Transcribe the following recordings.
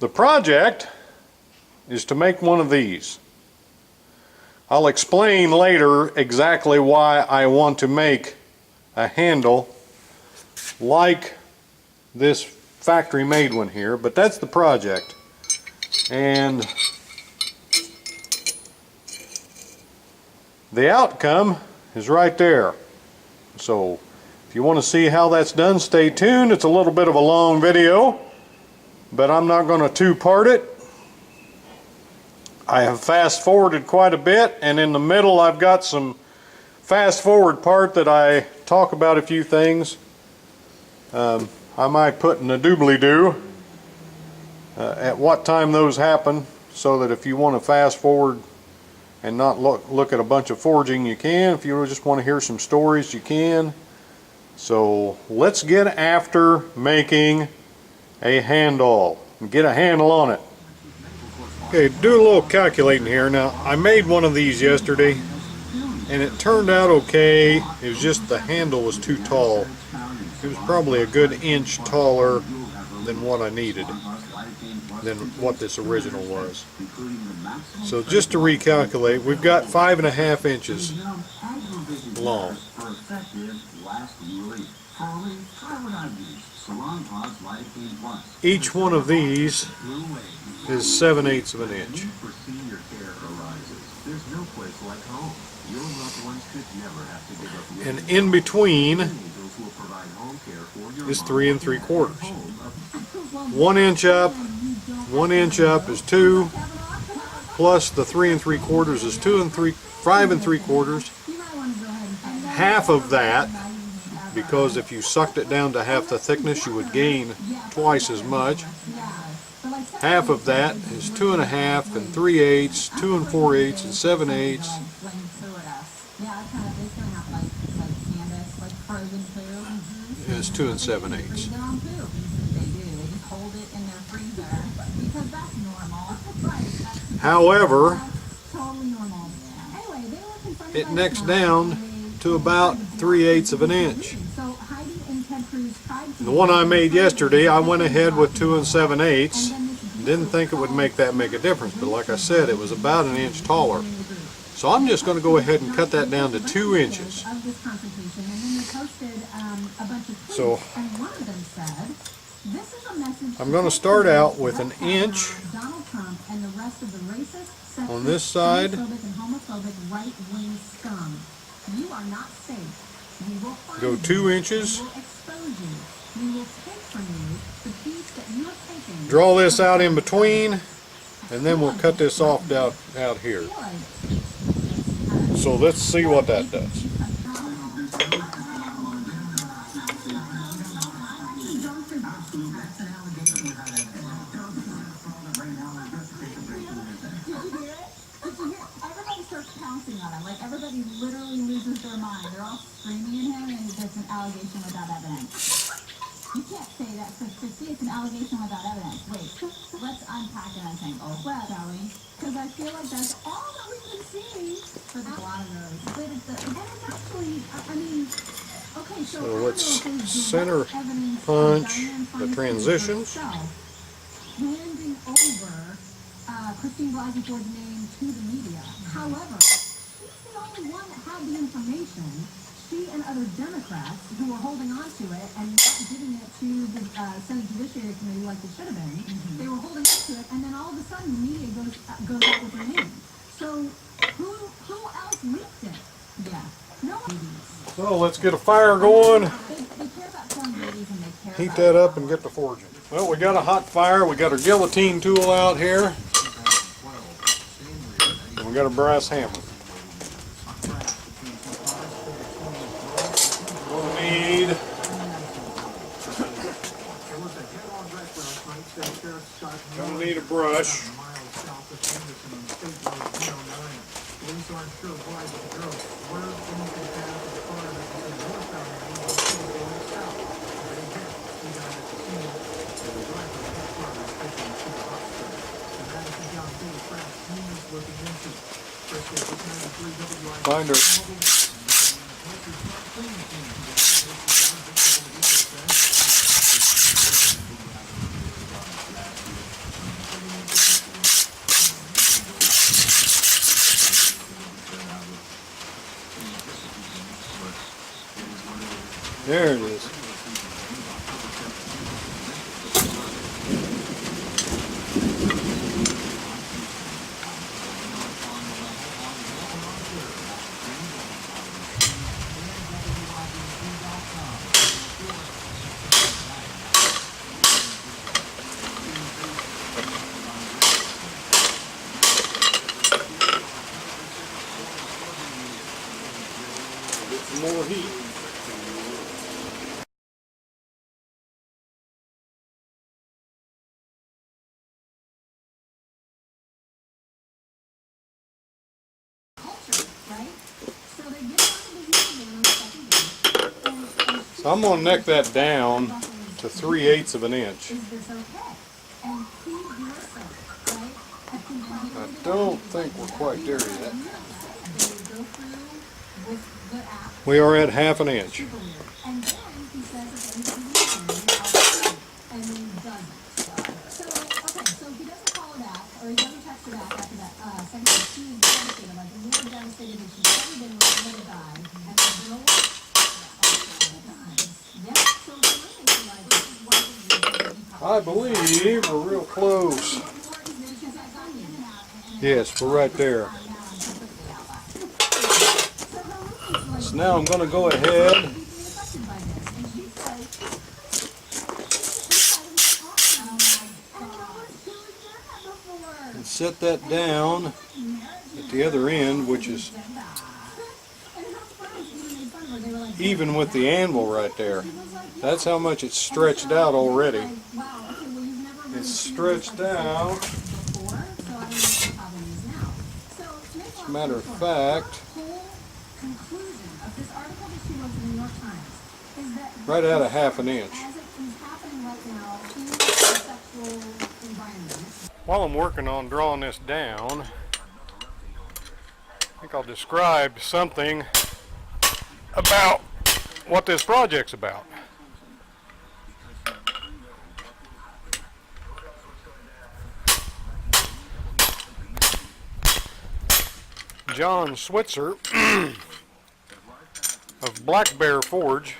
The project is to make one of these. I'll explain later exactly why I want to make a handle like this factory made one here, but that's the project. And the outcome is right there. So if you want to see how that's done, stay tuned. It's a little bit of a long video, but I'm not going to two-part it. I have fast forwarded quite a bit, and in the middle I've got some fast forward part that I talk about a few things. I might put in a doobly-doo at what time those happen, so that if you want to fast forward and not look at a bunch of forging, you can. If you just want to hear some stories, you can. So let's get after making a handle and get a handle on it. Okay, do a little calculating here. Now, I made one of these yesterday and it turned out okay. It was just the handle was too tall. It was probably a good inch taller than what I needed, than what this original was. So just to recalculate, we've got 5.5 inches long. Each one of these is 7/8 of an inch. And in between is 3 3/4. 1 inch up, 1 inch up is 2, plus the 3 3/4 is 5 3/4. Half of that, because if you sucked it down to half the thickness, you would gain twice as much. Half of that is 2 1/2 and 3/8, 2 4/8 and 7/8. Is 2 7/8. However, it necks down to about 3/8 of an inch. The one I made yesterday, I went ahead with 2 7/8. Didn't think it would make a difference, but like I said, it was about an inch taller. So I'm just going to go ahead and cut that down to 2 inches. So I'm going to start out with an inch on this side. Go 2 inches. Draw this out in between, and then we'll cut this off out here. So let's see what that does. Everybody literally loses their mind. They're all screaming at him, and it's an allegation without evidence. You can't say that, because see, it's an allegation without evidence. Wait, let's unpack it and think, shall we? Because I feel like that's all that we can see for a lot of those. But it's actually, I mean, okay, so let's center punch the transitions. Handing over Christine Blasey Ford's name to the media. However, she's the only one that had the information. She and other Democrats who were holding on to it and not giving it to the Senate Judiciary Committee like it should have been, they were holding on to it, and then all of a sudden the media goes out with her name. So who else leaked it? Yeah, no one. So let's get a fire going. They care about telling ladies, and they care Heat that up and get to forging. Well, we got a hot fire. We got our guillotine tool out here. And we got a brass hammer. We'll need gonna need a brush. Binder. There it is. Get some more heat. So I'm going to neck that down to 3/8 of an inch. I don't think we're quite there yet. We are at 1/2 inch. I believe we're real close. Yes, we're right there. So now I'm going to go ahead and set that down at the other end, which is even with the anvil right there. That's how much it's stretched out already. It's stretched out. As a matter of fact, right at 1/2 inch. While I'm working on drawing this down, I think I'll describe something about what this project's about. John Switzer of Black Bear Forge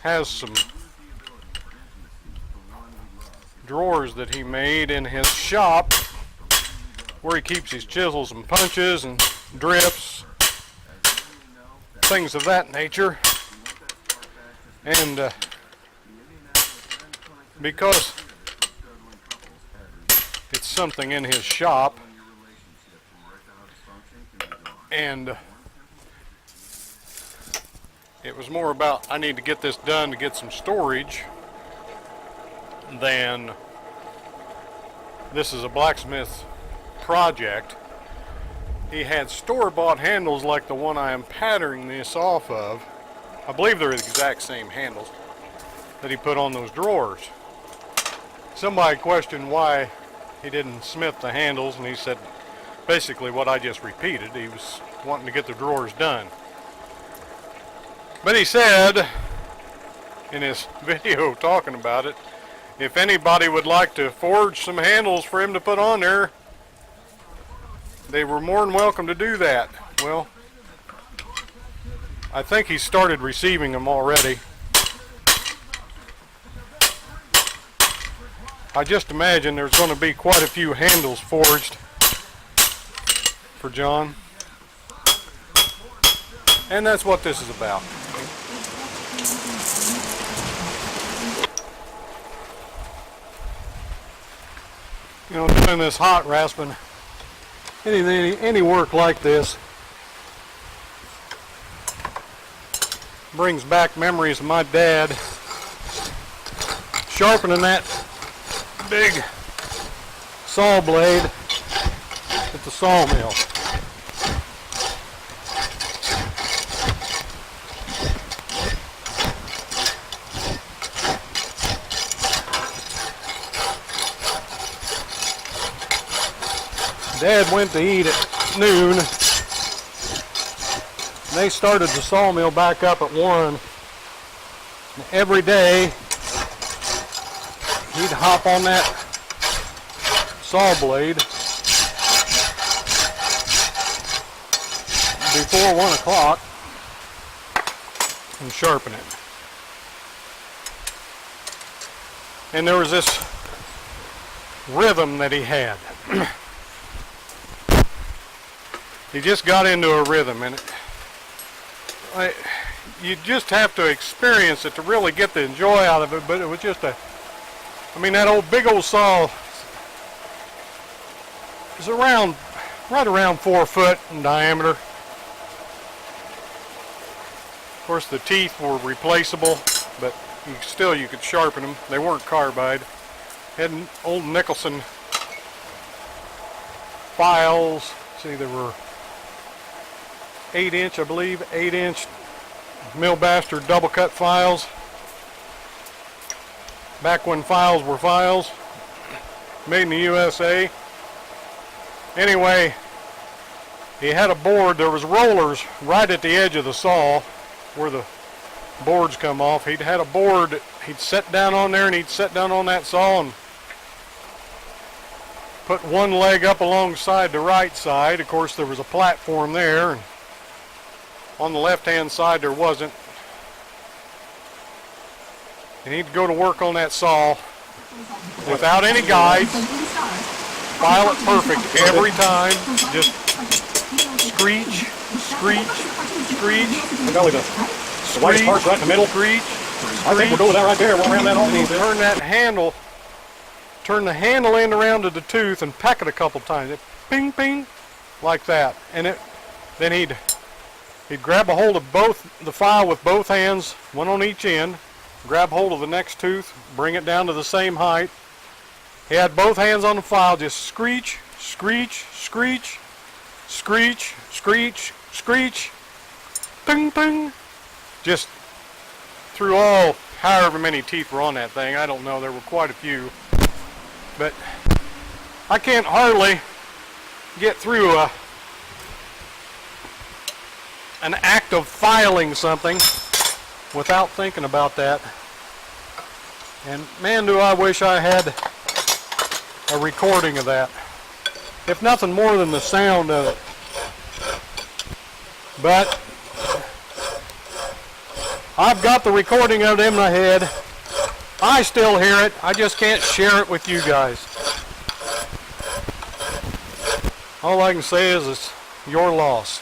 has some drawers that he made in his shop where he keeps his chisels and punches and drifts, things of that nature. And because it's something in his shop, and it was more about I need to get this done to get some storage than this is a blacksmith project. He had store-bought handles like the one I am patterning this off of. I believe they're the exact same handles that he put on those drawers. Somebody questioned why he didn't smith the handles, and he said basically what I just repeated. He was wanting to get the drawers done. But he said in his video talking about it, if anybody would like to forge some handles for him to put on there, they were more than welcome to do that. Well, I think he started receiving them already. I just imagine there's going to be quite a few handles forged for John. And that's what this is about. You know, doing this hot rasping, any work like this brings back memories of my dad sharpening that big saw blade at the sawmill. Dad went to eat at noon. They started the sawmill back up at 1. And every day he'd hop on that saw blade before 1 o'clock and sharpen it. And there was this rhythm that he had. He just got into a rhythm, and you just have to experience it to really get the joy out of it. But it was just that big old saw is right around 4 foot in diameter. Of course, the teeth were replaceable, but you could sharpen them. They weren't carbide. Had old Nicholson files. See, there were 8-inch, I believe, 8-inch mill bastard double cut files. Back when files were files, made in the USA. Anyway, he had a board. There was rollers right at the edge of the saw where the boards come off. He'd had a board. He'd set down on there, and he'd set down on that saw and put one leg up alongside the right side. Of course, there was a platform there, and on the left-hand side there wasn't. And he'd go to work on that saw without any guides, file it perfect every time, just screech, screech, screech, The white part's right in the middle. screech. I think we'll go with that right there. We'll round that off. Turn the handle end around to the tooth and peck it a couple times. It ping, ping, like that. And then he'd grab a hold of the file with both hands, one on each end, grab hold of the next tooth, bring it down to the same height. He had both hands on the file, just screech, screech, screech, screech, screech, screech, ping, ping. Just through all, however many teeth were on that thing. I don't know, there were quite a few. But I can't hardly get through an act of filing something without thinking about that. And man, do I wish I had a recording of that. If nothing more than the sound of it. But I've got the recording of it in my head. I still hear it. I just can't share it with you guys. All I can say is it's your loss.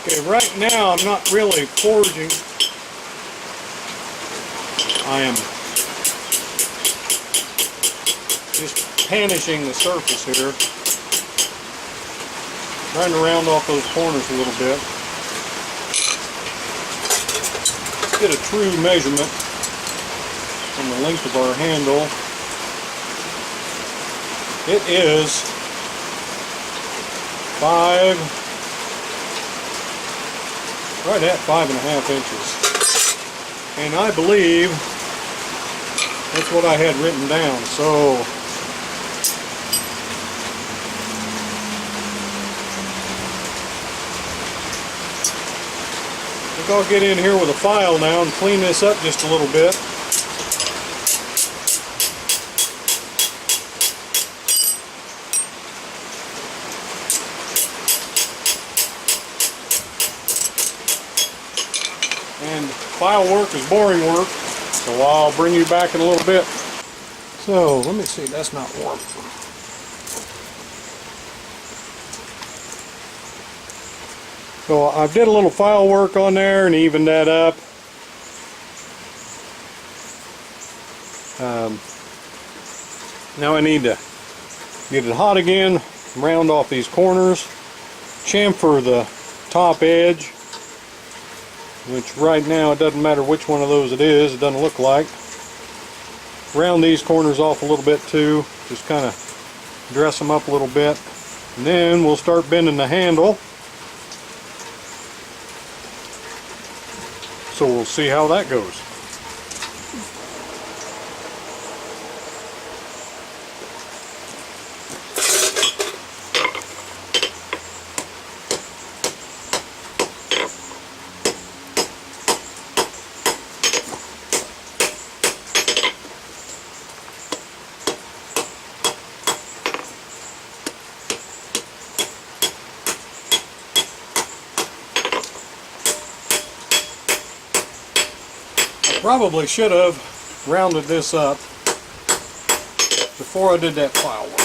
Okay, right now I'm not really forging. I am just panishing the surface here. Trying to round off those corners a little bit. Let's get a true measurement on the length of our handle. It is 5 and a half inches. And I believe that's what I had written down. So I think I'll get in here with a file now and clean this up just a little bit. And file work is boring work, so I'll bring you back in a little bit. So let me see, that's not warm. So I did a little file work on there and evened that up. Now I need to get it hot again, round off these corners, chamfer the top edge, which right now it doesn't matter which one of those it is, it doesn't look like. Round these corners off a little bit too, just kind of dress them up a little bit. And then we'll start bending the handle. So we'll see how that goes. Probably should have rounded this up before I did that file work.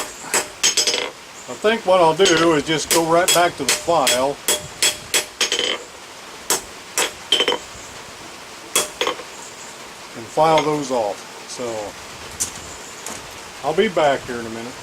I think what I'll do is just go right back to the file and file those off. So I'll be back here in a minute.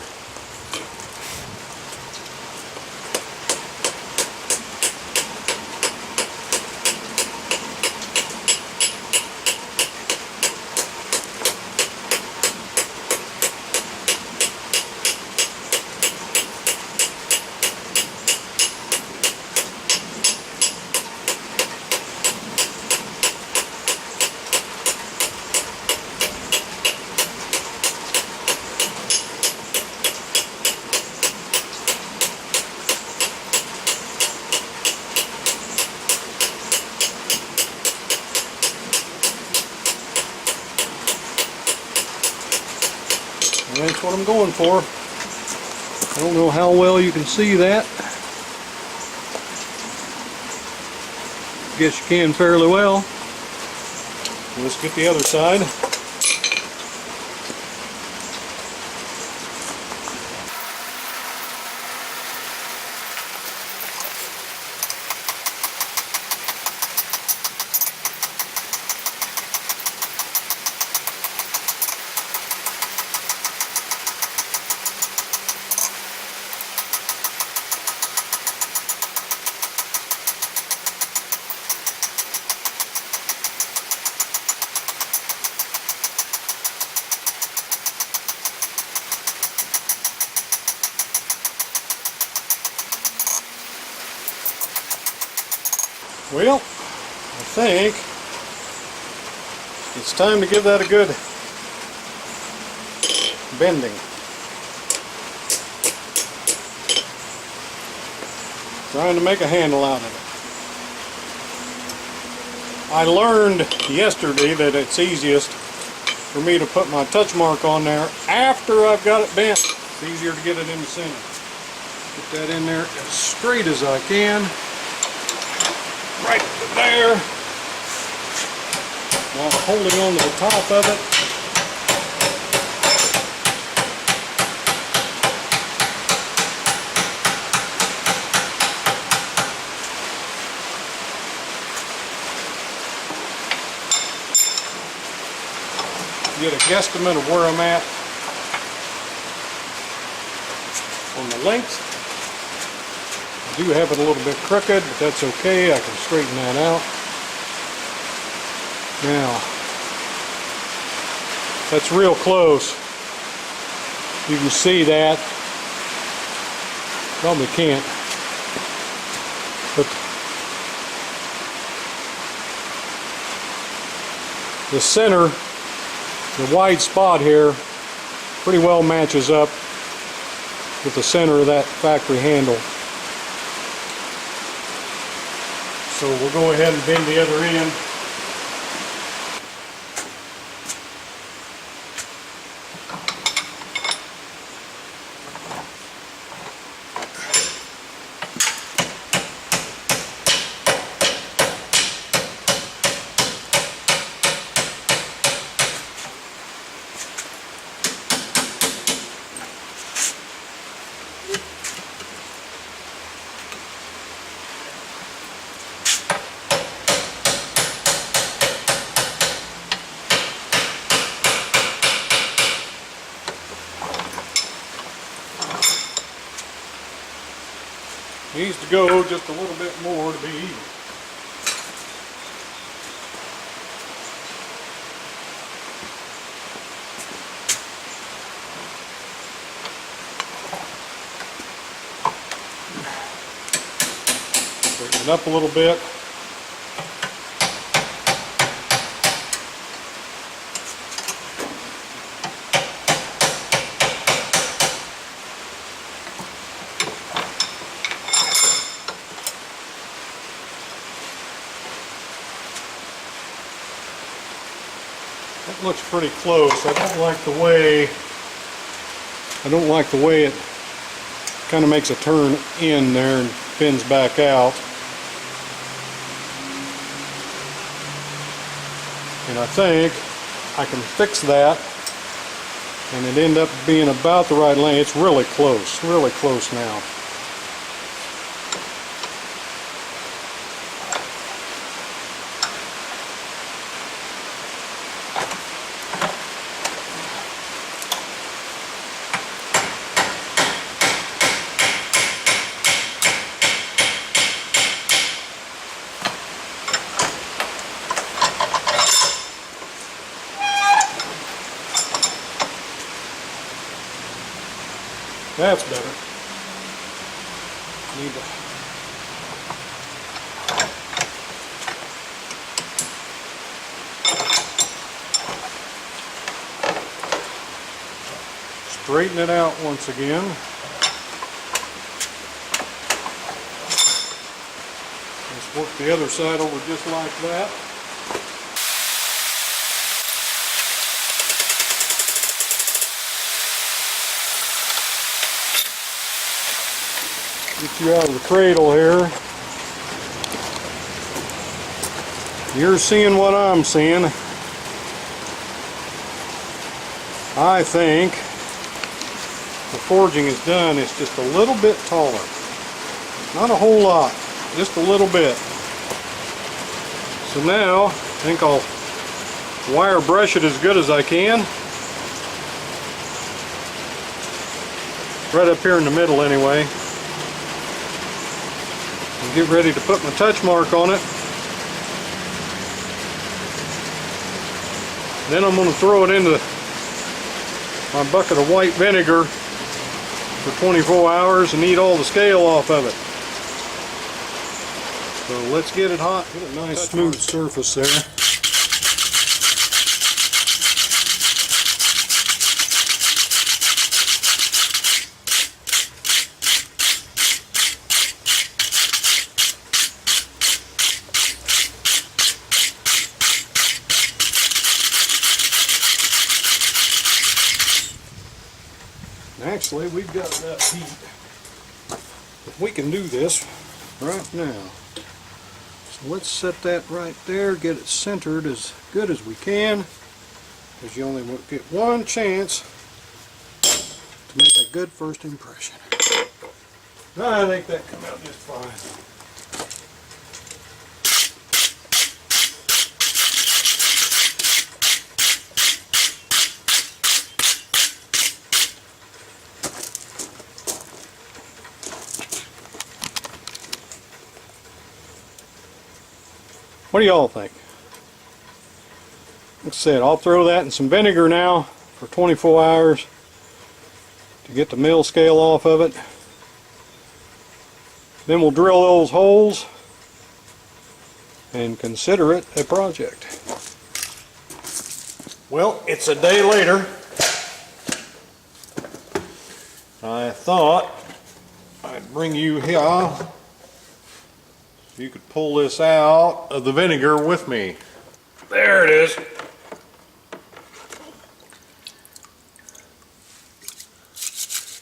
And that's what I'm going for. I don't know how well you can see that. Guess you can fairly well. Let's get the other side. Well, I think it's time to give that a good bending. Trying to make a handle out of it. I learned yesterday that it's easiest for me to put my touch mark on there after I've got it bent. It's easier to get it in the center. Get that in there as straight as I can. Right to there, while holding on to the top of it. Get a guesstimate of where I'm at on the length. I do have it a little bit crooked, but that's okay. I can straighten that out. Now, that's real close. You can see that. Probably can't. But the center, the wide spot here, pretty well matches up with the center of that factory handle. So we'll go ahead and bend the other end. Needs to go just a little bit more to be even. Straighten it up a little bit. That looks pretty close. I don't like the way it kind of makes a turn in there and bends back out. And I think I can fix that and it end up being about the right length. It's really close now. That's better. Need to straighten it out once again. Let's work the other side over just like that. Get you out of the cradle here. You're seeing what I'm seeing. I think the forging is done. It's just a little bit taller. Not a whole lot, just a little bit. So now I think I'll wire brush it as good as I can. Right up here in the middle anyway. And get ready to put my touch mark on it. Then I'm going to throw it into my bucket of white vinegar for 24 hours and eat all the scale off of it. So let's get it hot. Get a nice smooth surface there. Actually, we've got enough heat. We can do this right now. So let's set that right there, get it centered as good as we can, because you only get one chance to make a good first impression. I think that come out just fine. What do y'all think? Like I said, I'll throw that in some vinegar now for 24 hours to get the mill scale off of it. Then we'll drill those holes and consider it a project. Well, it's a day later. I thought I'd bring you here. You could pull this out of the vinegar with me. There it is.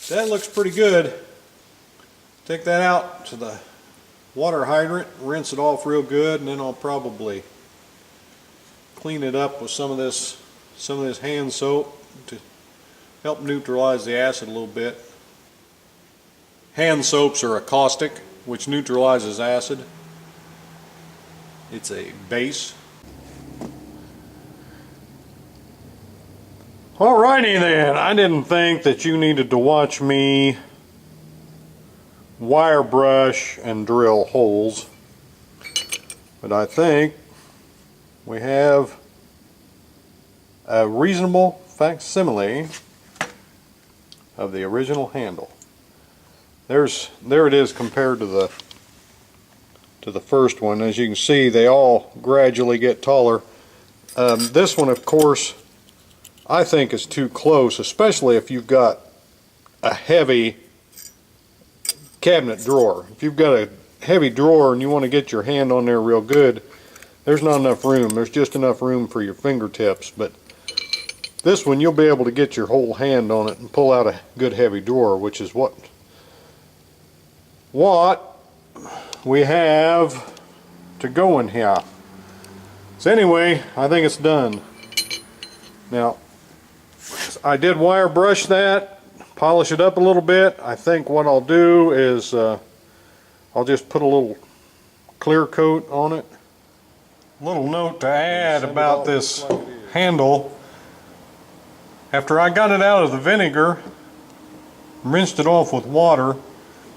That looks pretty good. Take that out to the water hydrant, rinse it off real good, and then I'll probably clean it up with some of this hand soap to help neutralize the acid a little bit. Hand soaps are a caustic, which neutralizes acid. It's a base. Alrighty then, I didn't think that you needed to watch me wire brush and drill holes, but I think we have a reasonable facsimile of the original handle. There it is compared to the first one. As you can see, they all gradually get taller. This one, of course, I think is too close, especially if you've got a heavy cabinet drawer. If you've got a heavy drawer and you want to get your hand on there real good, there's not enough room. There's just enough room for your fingertips. But this one, you'll be able to get your whole hand on it and pull out a good heavy drawer, which is what we have to go in here. So anyway, I think it's done. Now, I did wire brush that, polish it up a little bit. I think what I'll do is I'll just put a little clear coat on it. Little note to add about this handle. After I got it out of the vinegar, rinsed it off with water,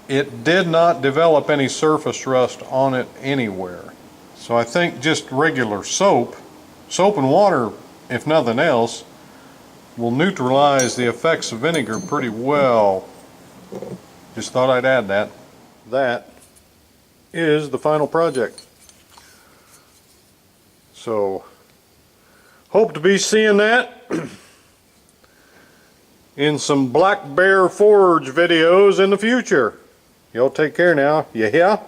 it did not develop any surface rust on it anywhere. So I think just regular soap and water, if nothing else, will neutralize the effects of vinegar pretty well. Just thought I'd add that. That is the final project. So, hope to be seeing that in some Black Bear Forge videos in the future. Y'all take care now. You hear?